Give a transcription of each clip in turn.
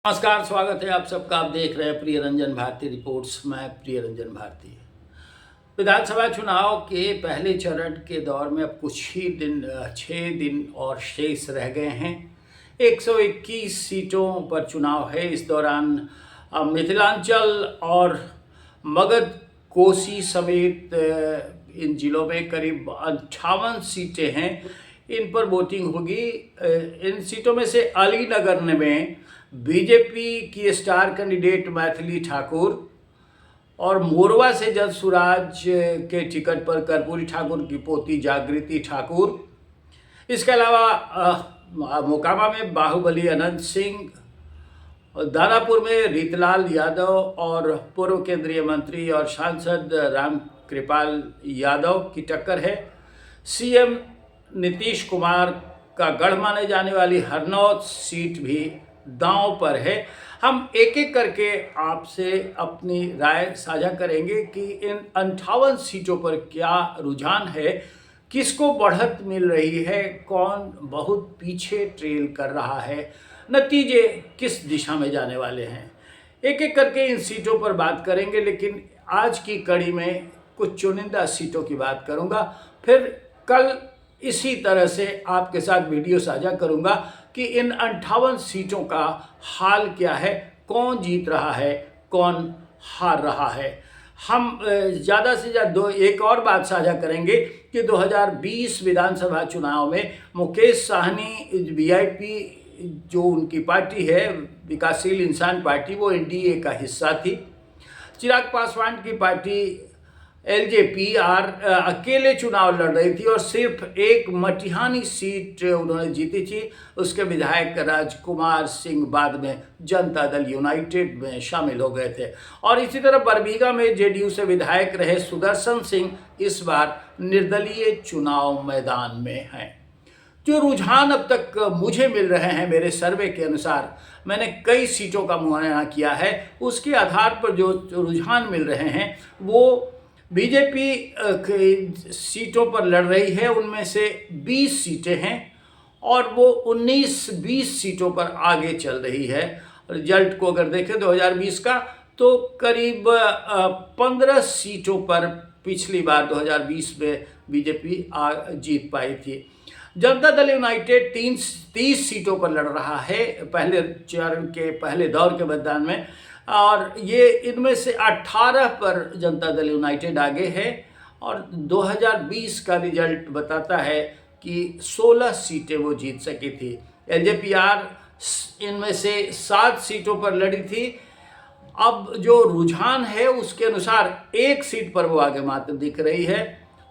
नमस्कार, स्वागत है आप सबका। आप देख रहे हैं प्रिय रंजन भारती रिपोर्ट्स। मैं प्रिय रंजन भारती। विधानसभा चुनाव के पहले चरण के दौर में अब कुछ ही दिन 6 दिन और शेष रह गए हैं। 121 सीटों पर चुनाव है। इस दौरान मिथिलांचल और मगध, कोसी समेत इन जिलों में करीब 58 सीटें हैं। इन पर वोटिंग होगी। इन सीटों में से अलीनगर में बीजेपी की स्टार कैंडिडेट मैथिली ठाकुर और मोरवा से जन सुराज के टिकट पर कर्पूरी ठाकुर की पोती जागृति ठाकुर। इसके अलावा मोकामा में बाहुबली अनंत सिंह, दानापुर में रीतलाल यादव और पूर्व केंद्रीय मंत्री और सांसद राम कृपाल यादव की टक्कर है। सीएम नीतीश कुमार का गढ़ माने जाने वाली हरनौत सीट भी दांव पर है। हम एक एक करके आपसे अपनी राय साझा करेंगे कि इन 58 सीटों पर क्या रुझान है, किसको बढ़त मिल रही है, कौन बहुत पीछे ट्रेल कर रहा है, नतीजे किस दिशा में जाने वाले हैं। एक एक करके इन सीटों पर बात करेंगे, लेकिन आज की कड़ी में कुछ चुनिंदा सीटों की बात करूंगा। फिर कल इसी तरह से आपके साथ वीडियो साझा करूंगा कि इन 58 सीटों का हाल क्या है, कौन जीत रहा है, कौन हार रहा है। हम ज़्यादा से ज़्यादा एक और बात साझा करेंगे कि 2020 विधानसभा चुनाव में मुकेश साहनी वीआईपी जो उनकी पार्टी है, विकासशील इंसान पार्टी, वो एनडीए का हिस्सा थी। चिराग पासवान की पार्टी एलजेपी अकेले चुनाव लड़ रही थी और सिर्फ एक मटिहानी सीट उन्होंने जीती थी। उसके विधायक राजकुमार सिंह बाद में जनता दल यूनाइटेड में शामिल हो गए थे। और इसी तरह बरबीघा में जेडीयू से विधायक रहे सुदर्शन सिंह इस बार निर्दलीय चुनाव मैदान में हैं। जो रुझान अब तक मुझे मिल रहे हैं, मेरे सर्वे के अनुसार, मैंने कई सीटों का मुआयना किया है, उसके आधार पर जो रुझान मिल रहे हैं वो बीजेपी सीटों पर लड़ रही है। उनमें से 20 सीटें हैं और वो 19-20 सीटों पर आगे चल रही है। रिजल्ट को अगर देखें 2020 का, तो करीब 15 सीटों पर पिछली बार 2020 में बीजेपी जीत पाई थी। जनता दल यूनाइटेड 30 सीटों पर लड़ रहा है पहले चरण के पहले दौर के मतदान में, और ये इनमें से 18 पर जनता दल यूनाइटेड आगे है। और 2020 का रिजल्ट बताता है कि 16 सीटें वो जीत सकी थी। एलजेपीआर इनमें से 7 सीटों पर लड़ी थी। अब जो रुझान है उसके अनुसार एक सीट पर वो आगे मात्र दिख रही है,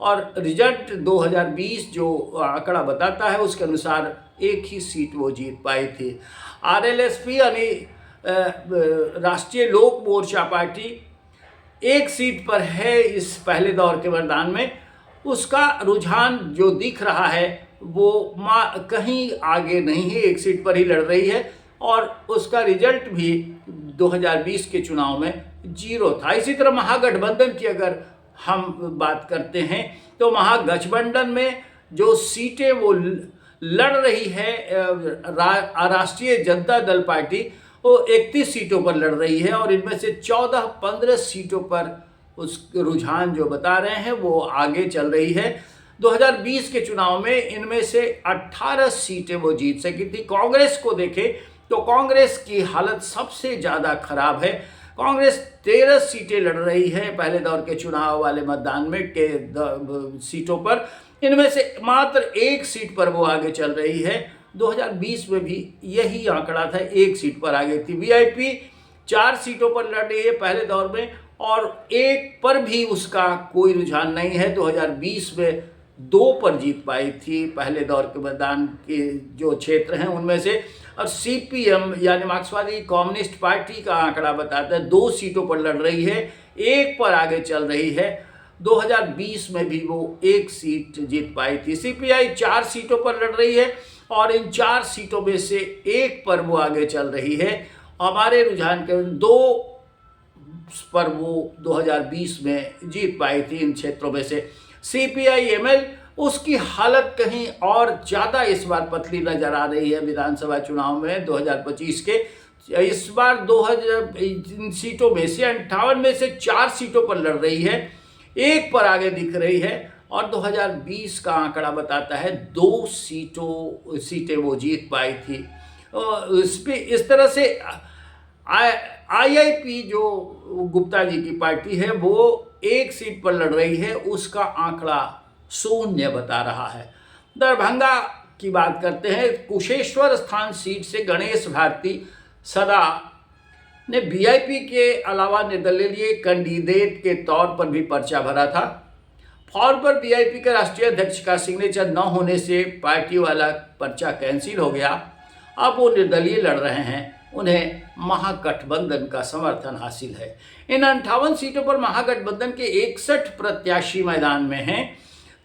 और रिजल्ट 2020 जो आंकड़ा बताता है उसके अनुसार एक ही सीट वो जीत पाई थी। आरएलएसपी यानी राष्ट्रीय लोक मोर्चा पार्टी एक सीट पर है इस पहले दौर के मतदान में। उसका रुझान जो दिख रहा है वो कहीं आगे नहीं है, एक सीट पर ही लड़ रही है, और उसका रिजल्ट भी 2020 के चुनाव में 0 था। इसी तरह महागठबंधन की अगर हम बात करते हैं तो महागठबंधन में जो सीटें वो लड़ रही है, राष्ट्रीय जनता दल पार्टी वो 31 सीटों पर लड़ रही है, और इनमें से 14-15 सीटों पर उस रुझान जो बता रहे हैं वो आगे चल रही है। 2020 के चुनाव में इनमें से 18 सीटें वो जीत सकी थी। कांग्रेस को देखें तो कांग्रेस की हालत सबसे ज़्यादा खराब है। कांग्रेस 13 सीटें लड़ रही है पहले दौर के चुनाव वाले मतदान में के सीटों पर। इनमें से मात्र एक सीट पर वो आगे चल रही है। 2020 में भी यही आंकड़ा था, एक सीट पर आगे थी। वीआईपी 4 सीटों पर लड़ रही है पहले दौर में, और एक पर भी उसका कोई रुझान नहीं है। 2020 में 2 पर जीत पाई थी पहले दौर के मतदान के जो क्षेत्र हैं उनमें से। और सीपीएम यानी मार्क्सवादी कम्युनिस्ट पार्टी का आंकड़ा बताता है 2 सीटों पर लड़ रही है, एक पर आगे चल रही है। 2020 में भी वो 1 सीट जीत पाई थी। सीपीआई 4 सीटों पर लड़ रही है और इन 4 सीटों में से एक पर वो आगे चल रही है। हमारे रुझान के 2 पर वो 2020 में जीत पाई थी इन क्षेत्रों में से। सीपीआई एमएल उसकी हालत कहीं और ज़्यादा इस बार पतली नजर आ रही है विधानसभा चुनाव में 2025 के। इस बार 2000 इन सीटों में से 58 में से 4 सीटों पर लड़ रही है, एक पर आगे दिख रही है। और 2020 का आंकड़ा बताता है 2 सीटें वो जीत पाई थी। इस तरह से आईआईपी जो गुप्ता जी की पार्टी है वो 1 सीट पर लड़ रही है, उसका आंकड़ा 0 बता रहा है। दरभंगा की बात करते हैं। कुशेश्वर स्थान सीट से गणेश भारती सदा ने वीआईपी के अलावा निर्दलीय कैंडिडेट के तौर पर भी पर्चा भरा था। फॉर्म पर वीआईपी के राष्ट्रीय अध्यक्ष का सिग्नेचर न होने से पार्टी वाला पर्चा कैंसिल हो गया। अब वो निर्दलीय लड़ रहे हैं, उन्हें महागठबंधन का समर्थन हासिल है। इन 58 सीटों पर महागठबंधन के 61 प्रत्याशी मैदान में हैं।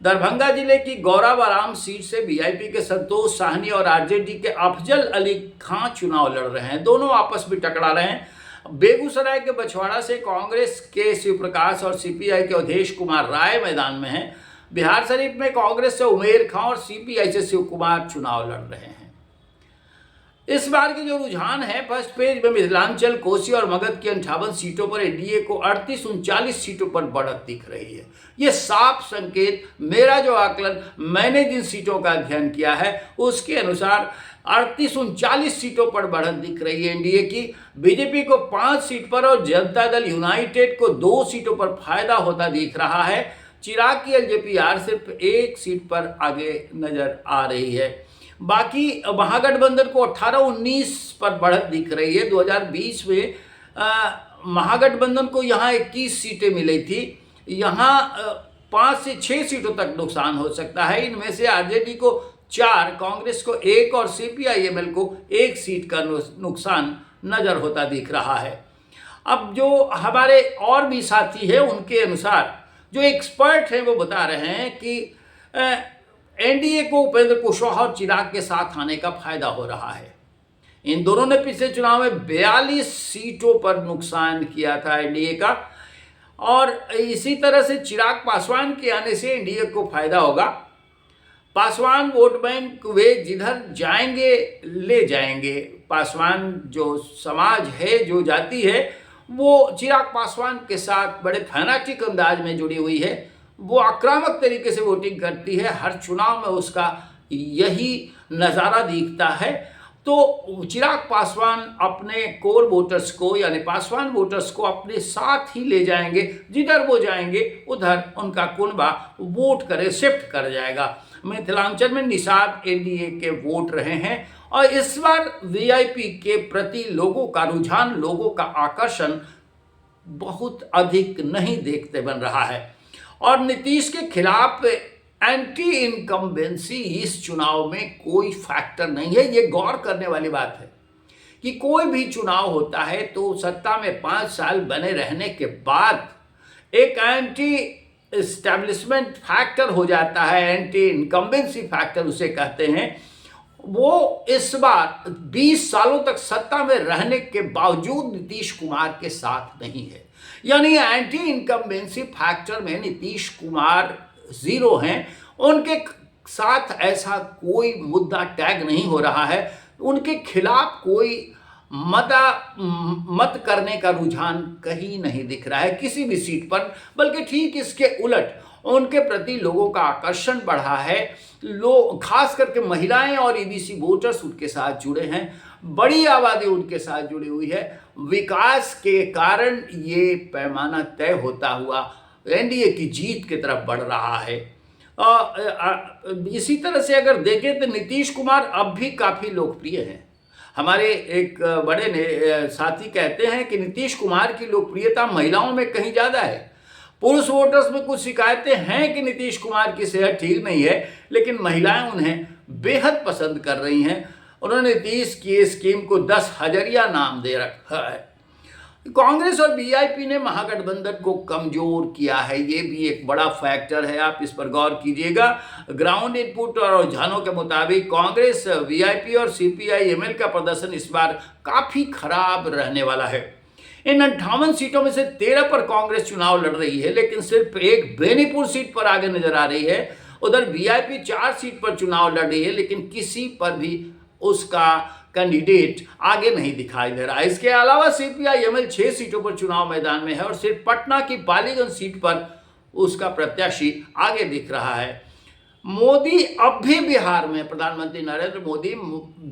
दरभंगा जिले की गौराबाराम सीट से वीआईपी के संतोष साहनी और आरजेडी के अफजल अली खां चुनाव लड़ रहे हैं, दोनों आपस में टकरा रहे हैं। बेगूसराय के बछवाड़ा से कांग्रेस के शिव प्रकाश और सीपीआई के अवधेश कुमार राय मैदान में हैं। बिहार शरीफ में कांग्रेस से उमेर खां और सीपीआई से शिव कुमार चुनाव लड़ रहे हैं। इस बार के जो रुझान है, फर्स्ट पेज में मिथिलांचल, कोसी और मगध की 58 सीटों पर एनडीए को 38-39 सीटों पर बढ़त दिख रही है। ये साफ संकेत, मेरा जो आकलन, मैंने जिन सीटों का अध्ययन किया है उसके अनुसार 38-39 सीटों पर बढ़त दिख रही है एनडीए की। बीजेपी को 5 सीट पर और जनता दल यूनाइटेड को 2 सीटों पर फायदा होता दिख रहा है। चिराग की एलजेपीआर सिर्फ 1 सीट पर आगे नजर आ रही है। बाकी महागठबंधन को 18-19 पर बढ़त दिख रही है। 2020 में महागठबंधन को यहाँ 21 सीटें मिली थी, यहाँ 5 से 6 सीटों तक नुकसान हो सकता है। इनमें से आरजेडी को 4, कांग्रेस को 1 और सीपीआईएमएल को 1 सीट का नुकसान नजर होता दिख रहा है। अब जो हमारे और भी साथी हैं उनके अनुसार, जो एक्सपर्ट हैं वो बता रहे हैं कि एनडीए को उपेंद्र कुशवाहा और चिराग के साथ आने का फायदा हो रहा है। इन दोनों ने पिछले चुनाव में 42 सीटों पर नुकसान किया था एनडीए का, और इसी तरह से चिराग पासवान के आने से एनडीए को फायदा होगा। पासवान वोट बैंक वे जिधर जाएंगे ले जाएंगे। पासवान जो समाज है, जो जाति है, वो चिराग पासवान के साथ बड़े फैनाटिक अंदाज में जुड़ी हुई है। वो आक्रामक तरीके से वोटिंग करती है, हर चुनाव में उसका यही नज़ारा दिखता है। तो चिराग पासवान अपने कोर वोटर्स को, यानी पासवान वोटर्स को अपने साथ ही ले जाएंगे, जिधर वो जाएंगे उधर उनका कुनबा वोट करे, शिफ्ट कर जाएगा। मिथिलांचल में निषाद एनडीए के वोट रहे हैं, और इस बार वीआईपी के प्रति लोगों का रुझान, लोगों का आकर्षण बहुत अधिक नहीं देखते बन रहा है। और नीतीश के खिलाफ एंटी इनकम्बेंसी इस चुनाव में कोई फैक्टर नहीं है। ये गौर करने वाली बात है कि कोई भी चुनाव होता है तो सत्ता में 5 साल बने रहने के बाद एक एंटी एस्टैब्लिशमेंट फैक्टर हो जाता है, एंटी इनकम्बेंसी फैक्टर उसे कहते हैं। वो इस बार 20 सालों तक सत्ता में रहने के बावजूद नीतीश कुमार के साथ नहीं है, यानी एंटी इनकम्बेंसी फैक्टर में नीतीश कुमार 0 हैं। उनके साथ ऐसा कोई मुद्दा टैग नहीं हो रहा है, उनके खिलाफ कोई मत करने का रुझान कहीं नहीं दिख रहा है किसी भी सीट पर, बल्कि ठीक इसके उलट उनके प्रति लोगों का आकर्षण बढ़ा है। लोग, खास करके महिलाएं और ईबीसी वोटर्स उनके साथ जुड़े हैं, बड़ी आबादी उनके साथ जुड़ी हुई है। विकास के कारण ये पैमाना तय होता हुआ एनडीए की जीत की तरफ बढ़ रहा है। इसी तरह से अगर देखें तो नीतीश कुमार अब भी काफ़ी लोकप्रिय हैं। हमारे एक बड़े साथी कहते हैं कि नीतीश कुमार की लोकप्रियता महिलाओं में कहीं ज़्यादा है। पुरुष वोटर्स में कुछ शिकायतें हैं कि नीतीश कुमार की सेहत ठीक नहीं है, लेकिन महिलाएं उन्हें बेहद पसंद कर रही हैं। उन्होंने नीतीश की स्कीम को 10 हजरिया नाम दे रखा है। कांग्रेस और वीआईपी ने महागठबंधन को कमजोर किया है, ये भी एक बड़ा फैक्टर है, आप इस पर गौर कीजिएगा। ग्राउंड इनपुट और रुझानों के मुताबिक कांग्रेस, वीआईपी और सीपीआईएमएल का प्रदर्शन इस बार काफ़ी खराब रहने वाला है। इन 58 सीटों में से 13 पर कांग्रेस चुनाव लड़ रही है, लेकिन सिर्फ एक बेनीपुर सीट पर आगे नजर आ रही है। उधर वीआईपी 4 सीट पर चुनाव लड़ रही है, लेकिन किसी पर भी उसका कैंडिडेट आगे नहीं दिखाई दे रहा है। इसके अलावा CPI-ML 6 सीटों पर चुनाव मैदान में है और सिर्फ पटना की पालीगंज सीट पर उसका प्रत्याशी आगे दिख रहा है। मोदी अब भी बिहार में, प्रधानमंत्री नरेंद्र मोदी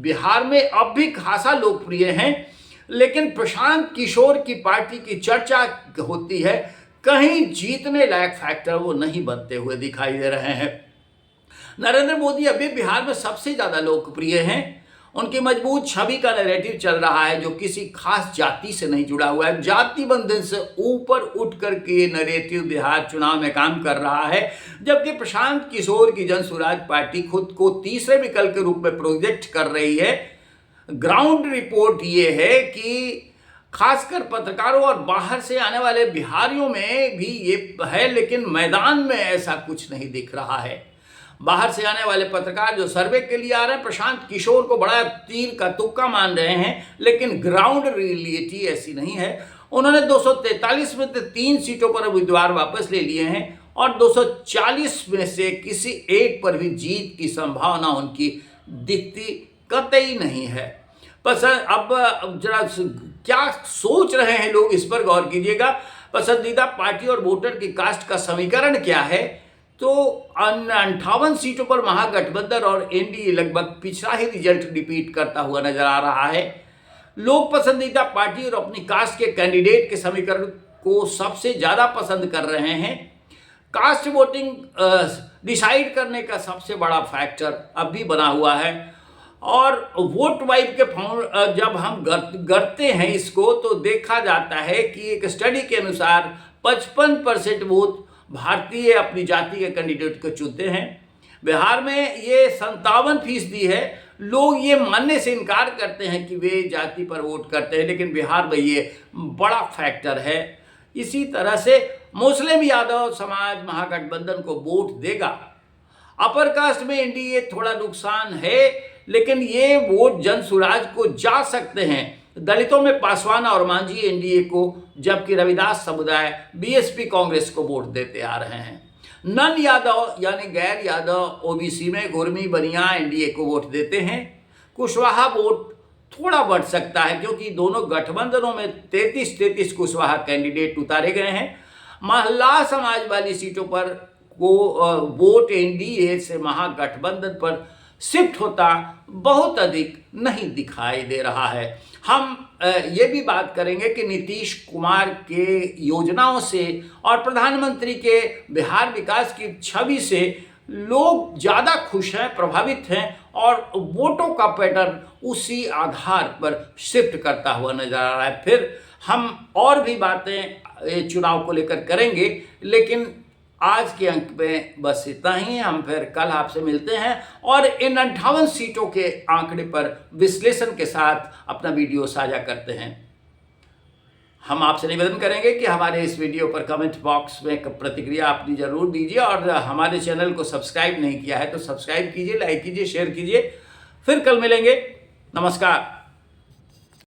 बिहार में अब भी खासा लोकप्रिय हैं, लेकिन प्रशांत किशोर की पार्टी की चर्चा होती है, कहीं जीतने लायक फैक्टर वो नहीं बनते हुए दिखाई दे रहे हैं। नरेंद्र मोदी अभी बिहार में सबसे ज़्यादा लोकप्रिय हैं। उनकी मजबूत छवि का नैरेटिव चल रहा है जो किसी खास जाति से नहीं जुड़ा हुआ है। जाति बंधन से ऊपर उठ कर के ये नैरेटिव बिहार चुनाव में काम कर रहा है, जबकि प्रशांत किशोर की जन स्वराज पार्टी खुद को तीसरे विकल्प के रूप में प्रोजेक्ट कर रही है। ग्राउंड रिपोर्ट ये है कि खासकर पत्रकारों और बाहर से आने वाले बिहारियों में भी ये है, लेकिन मैदान में ऐसा कुछ नहीं दिख रहा है। बाहर से आने वाले पत्रकार जो सर्वे के लिए आ रहे हैं प्रशांत किशोर को बड़ा तीर का तुक्का मान रहे हैं, लेकिन ग्राउंड रियलिटी ऐसी नहीं है। उन्होंने 243 में से 3 सीटों पर उम्मीदवार वापस ले लिए हैं और 240 में से किसी एक पर भी जीत की संभावना उनकी दिखती कतई नहीं है। अब जरा क्या सोच रहे हैं लोग, इस पर गौर कीजिएगा। पसंदीदा पार्टी और वोटर की कास्ट का समीकरण क्या है? तो 58 सीटों पर महागठबंधन और एनडीए लगभग पिछला ही रिजल्ट रिपीट करता हुआ नजर आ रहा है। लोग पसंदीदा पार्टी और अपनी कास्ट के कैंडिडेट के समीकरण को सबसे ज़्यादा पसंद कर रहे हैं। कास्ट वोटिंग डिसाइड करने का सबसे बड़ा फैक्टर अब भी बना हुआ है और वोट वाइब के जब हम करते हैं इसको तो देखा जाता है कि एक स्टडी के अनुसार 55% वोट भारतीय अपनी जाति के कैंडिडेट को चुनते हैं। बिहार में ये 57% है। लोग ये मानने से इनकार करते हैं कि वे जाति पर वोट करते हैं, लेकिन बिहार में ये बड़ा फैक्टर है। इसी तरह से मुस्लिम यादव समाज महागठबंधन को वोट देगा। अपर कास्ट में एनडीए थोड़ा नुकसान है, लेकिन ये वोट जन स्वराज को जा सकते हैं। दलितों में पासवान और मांझी एनडीए को, जबकि रविदास समुदाय बीएसपी कांग्रेस को वोट देते आ रहे हैं। नन यादव यानी गैर यादव ओबीसी में गुरमी बनिया एनडीए को वोट देते हैं। कुशवाहा वोट थोड़ा बढ़ सकता है क्योंकि दोनों गठबंधनों में 33 कुशवाहा कैंडिडेट उतारे गए हैं। महिला समाज वाली सीटों पर वोट एनडीए से महागठबंधन पर शिफ्ट होता बहुत अधिक नहीं दिखाई दे रहा है। हम ये भी बात करेंगे कि नीतीश कुमार के योजनाओं से और प्रधानमंत्री के बिहार विकास की छवि से लोग ज़्यादा खुश हैं, प्रभावित हैं और वोटों का पैटर्न उसी आधार पर शिफ्ट करता हुआ नजर आ रहा है। फिर हम और भी बातें चुनाव को लेकर करेंगे, लेकिन आज के अंक में बस इतना ही। हम फिर कल आपसे मिलते हैं और इन 58 सीटों के आंकड़े पर विश्लेषण के साथ अपना वीडियो साझा करते हैं। हम आपसे निवेदन करेंगे कि हमारे इस वीडियो पर कमेंट बॉक्स में प्रतिक्रिया अपनी जरूर दीजिए और हमारे चैनल को सब्सक्राइब नहीं किया है तो सब्सक्राइब कीजिए, लाइक कीजिए, शेयर कीजिए। फिर कल मिलेंगे। नमस्कार।